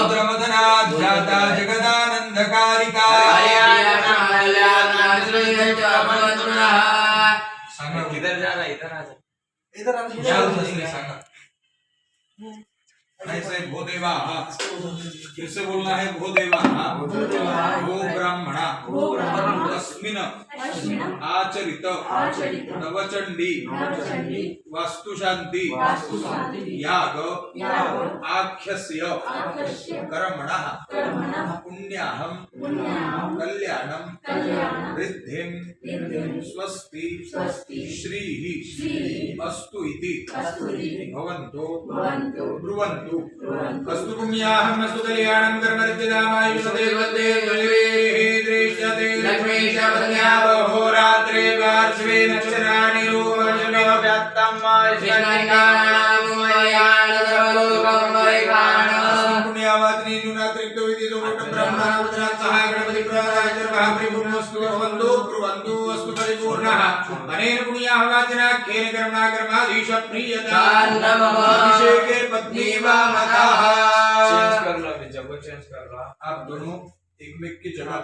रुद्रमदनाध्याता जगदानंदकारिका इधर जाना इधर आ इधर सांगा नहीं से भो देवा फिर से बोलना है भो देवा भो ब्राह्मणा तस्मिन आचरित नवचंडी वास्तु शांति याग आख्यस्य कर्मणः पुण्याहं कल्याणं रिद्धिं स्वस्ति श्रीः अस्तु इति भवन्तो ब्रुवन्तु अस्तु पुण्याहं अस्तु कल्याणं कर्मरिद्धिदामायुषदेवते दृश्यते लक्ष्मीशपत्न्या होरात्रे पार्श्वे नक्षत्राणि रूपवचने व्याप्तं पुण्यावादिनी नुनात्रिक्तो विदितो ब्रह्मणावतरात् सह गणपति प्रवादाचर्वः ब्रुवन्तु अस्तु परिपूर्णः अनेन पुण्यावादिनाख्येन कर्मणा कर्माधीश प्रीयता अभिषेके पत्नी वा मतः चेंज कर लो अभी जब चेंज कर लो आप दोनों एक में की जगह